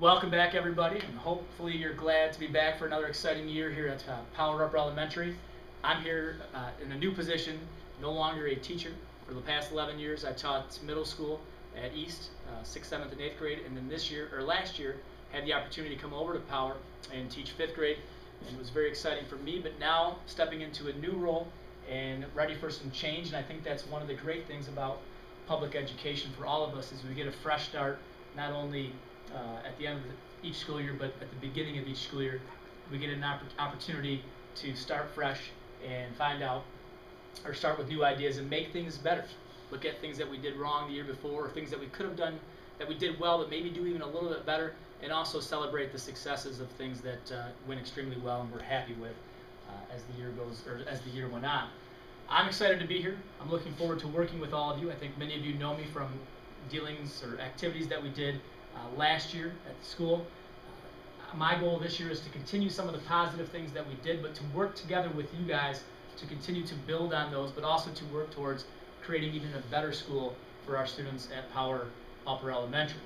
Welcome back, everybody, and hopefully you're glad to be back for another exciting year here at Power Upper Elementary. I'm here in a new position, no longer a teacher. For the past 11 years, I taught middle school at East, 6th, 7th, and 8th grade, and then last year, had the opportunity to come over to Power and teach 5th grade, and it was very exciting for me. But now, stepping into a new role and ready for some change, and I think that's one of the great things about public education for all of us is we get a fresh start, not only at the end of each school year, but at the beginning of each school year, we get an opportunity to start fresh and find out, or start with new ideas and make things better. Look at things that we did wrong the year before, or things that we could have done that we did well, but maybe do even a little bit better, and also celebrate the successes of things that went extremely well and we're happy with as the year goes, or as the year went on. I'm excited to be here. I'm looking forward to working with all of you. I think many of you know me from dealings or activities that we did last year at the school. My goal this year is to continue some of the positive things that we did, but to work together with you guys to continue to build on those, but also to work towards creating even a better school for our students at Power Upper Elementary.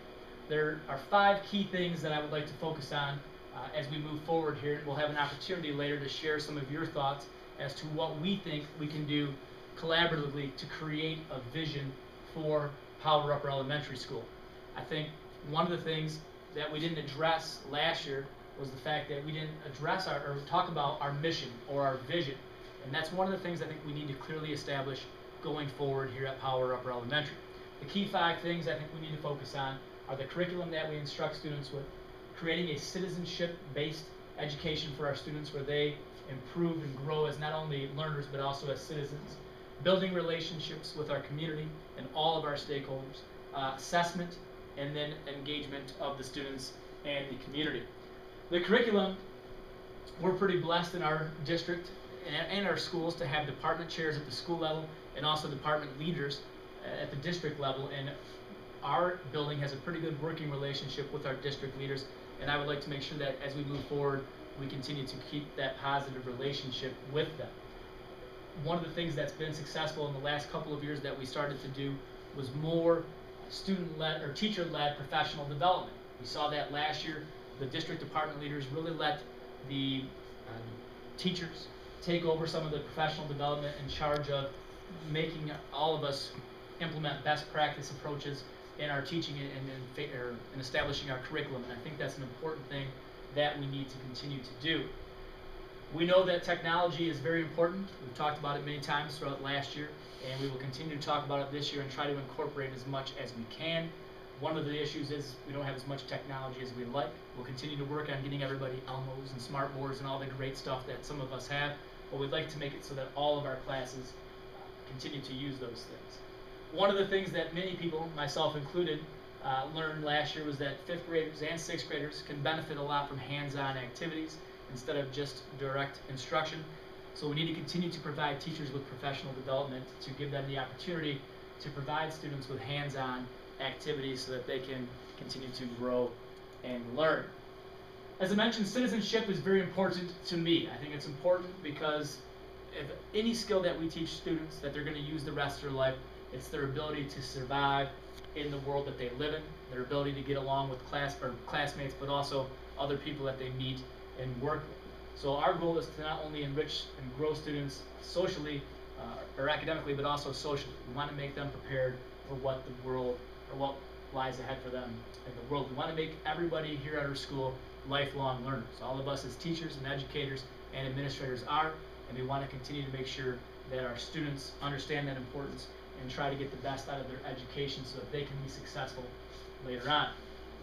There are 5 key things that I would like to focus on as we move forward here. We'll have an opportunity later to share some of your thoughts as to what we think we can do collaboratively to create a vision for Power Upper Elementary School. I think one of the things that we didn't address last year was the fact that we didn't address or talk about our mission or our vision. And that's one of the things I think we need to clearly establish going forward here at Power Upper Elementary. The key 5 things I think we need to focus on are the curriculum that we instruct students with, creating a citizenship-based education for our students where they improve and grow as not only learners but also as citizens, building relationships with our community and all of our stakeholders, assessment, and then engagement of the students and the community. The curriculum, we're pretty blessed in our district and our schools to have department chairs at the school level and also department leaders at the district level, and our building has a pretty good working relationship with our district leaders, and I would like to make sure that as we move forward we continue to keep that positive relationship with them. One of the things that's been successful in the last couple of years that we started to do was more student-led or teacher-led professional development. We saw that last year. The district department leaders really let the teachers take over some of the professional development in charge of making all of us implement best practice approaches in our teaching and establishing our curriculum. And I think that's an important thing that we need to continue to do. We know that technology is very important. We've talked about it many times throughout last year, and we will continue to talk about it this year and try to incorporate as much as we can. One of the issues is we don't have as much technology as we'd like. We'll continue to work on getting everybody Elmos and smart boards and all the great stuff that some of us have, but we'd like to make it so that all of our classes continue to use those things. One of the things that many people, myself included, learned last year was that 5th graders and 6th graders can benefit a lot from hands-on activities instead of just direct instruction. So we need to continue to provide teachers with professional development to give them the opportunity to provide students with hands-on activities so that they can continue to grow and learn. As I mentioned, citizenship is very important to me. I think it's important because if any skill that we teach students that they're going to use the rest of their life, it's their ability to survive in the world that they live in, their ability to get along with classmates, but also other people that they meet and work with. So our goal is to not only enrich and grow students socially or academically, but also socially. We want to make them prepared for what the world or what lies ahead for them in the world. We want to make everybody here at our school lifelong learners. All of us as teachers and educators and administrators are, and we want to continue to make sure that our students understand that importance and try to get the best out of their education so that they can be successful later on.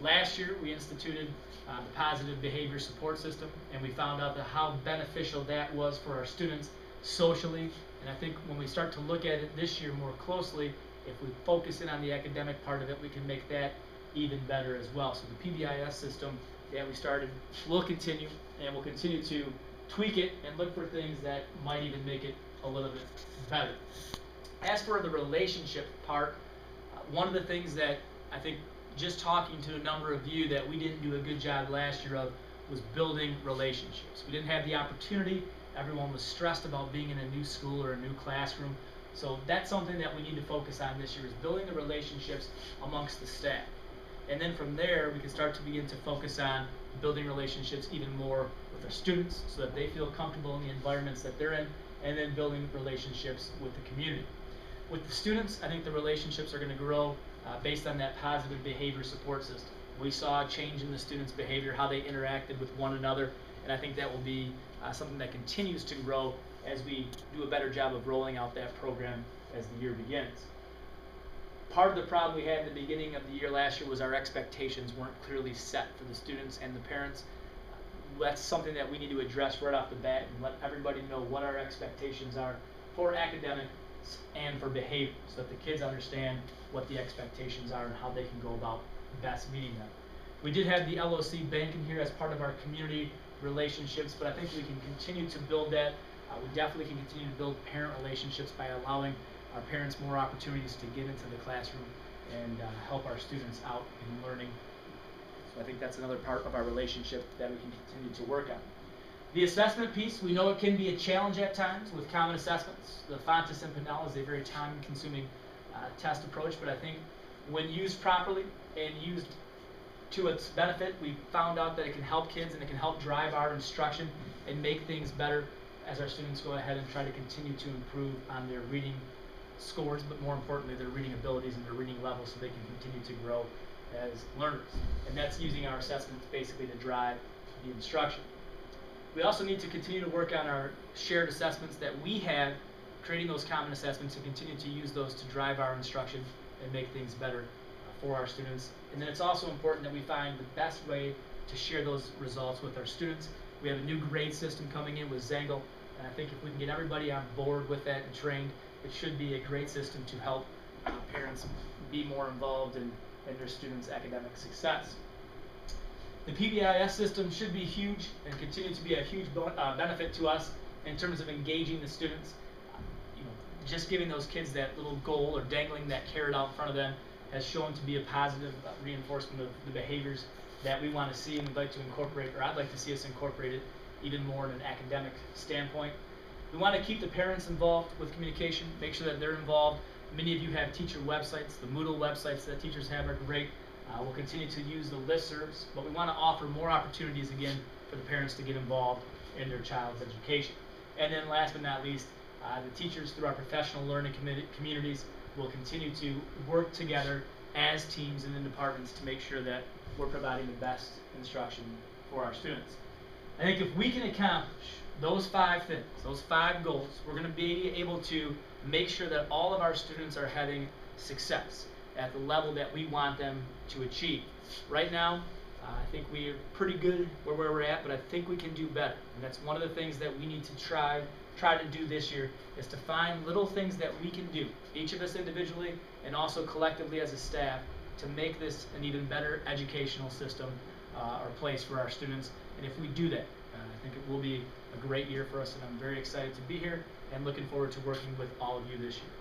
Last year we instituted the positive behavior support system, and we found out that how beneficial that was for our students socially. And I think when we start to look at it this year more closely, if we focus in on the academic part of it, we can make that even better as well. So the PBIS system that we started will continue, and we'll continue to tweak it and look for things that might even make it a little bit better. As for the relationship part, one of the things that I think just talking to a number of you that we didn't do a good job last year of was building relationships. We didn't have the opportunity. Everyone was stressed about being in a new school or a new classroom. So that's something that we need to focus on this year, is building the relationships amongst the staff. And then from there, we can start to begin to focus on building relationships even more with our students so that they feel comfortable in the environments that they're in, and then building relationships with the community. With the students, I think the relationships are going to grow based on that positive behavior support system. We saw a change in the students' behavior, how they interacted with one another, and I think that will be something that continues to grow as we do a better job of rolling out that program as the year begins. Part of the problem we had at the beginning of the year last year was our expectations weren't clearly set for the students and the parents. That's something that we need to address right off the bat and let everybody know what our expectations are for academics and for behavior, so that the kids understand what the expectations are and how they can go about best meeting them. We did have the LOC Bank in here as part of our community relationships, but I think we can continue to build that. We definitely can continue to build parent relationships by allowing our parents more opportunities to get into the classroom and help our students out in learning. So I think that's another part of our relationship that we can continue to work on. The assessment piece, we know it can be a challenge at times with common assessments. The Fontes and Pinnell is a very time-consuming test approach, but I think when used properly and used to its benefit, we found out that it can help kids and it can help drive our instruction and make things better as our students go ahead and try to continue to improve on their reading scores, but more importantly, their reading abilities and their reading levels, so they can continue to grow as learners. And that's using our assessments basically to drive the instruction. We also need to continue to work on our shared assessments that we have, creating those common assessments, and continue to use those to drive our instruction and make things better for our students. And then it's also important that we find the best way to share those results with our students. We have a new grade system coming in with Zangel, and I think if we can get everybody on board with that and trained, it should be a great system to help parents be more involved in their students' academic success. The PBIS system should be huge and continue to be a huge benefit to us in terms of engaging the students. Just giving those kids that little goal or dangling that carrot out in front of them has shown to be a positive reinforcement of the behaviors that we want to see and would like to incorporate, or I'd like to see us incorporate it even more in an academic standpoint. We want to keep the parents involved with communication, make sure that they're involved. Many of you have teacher websites. The Moodle websites that teachers have are great. We'll continue to use the listservs, but we want to offer more opportunities again for the parents to get involved in their child's education. And then last but not least, the teachers through our professional learning communities will continue to work together as teams and in departments to make sure that we're providing the best instruction for our students. I think if we can accomplish those 5 things, those 5 goals, we're going to be able to make sure that all of our students are having success at the level that we want them to achieve. Right now, I think we're pretty good where we're at, but I think we can do better. And that's one of the things that we need to try to do this year, is to find little things that we can do, each of us individually and also collectively as a staff, to make this an even better educational system or place for our students. And if we do that, I think it will be a great year for us, and I'm very excited to be here and looking forward to working with all of you this year.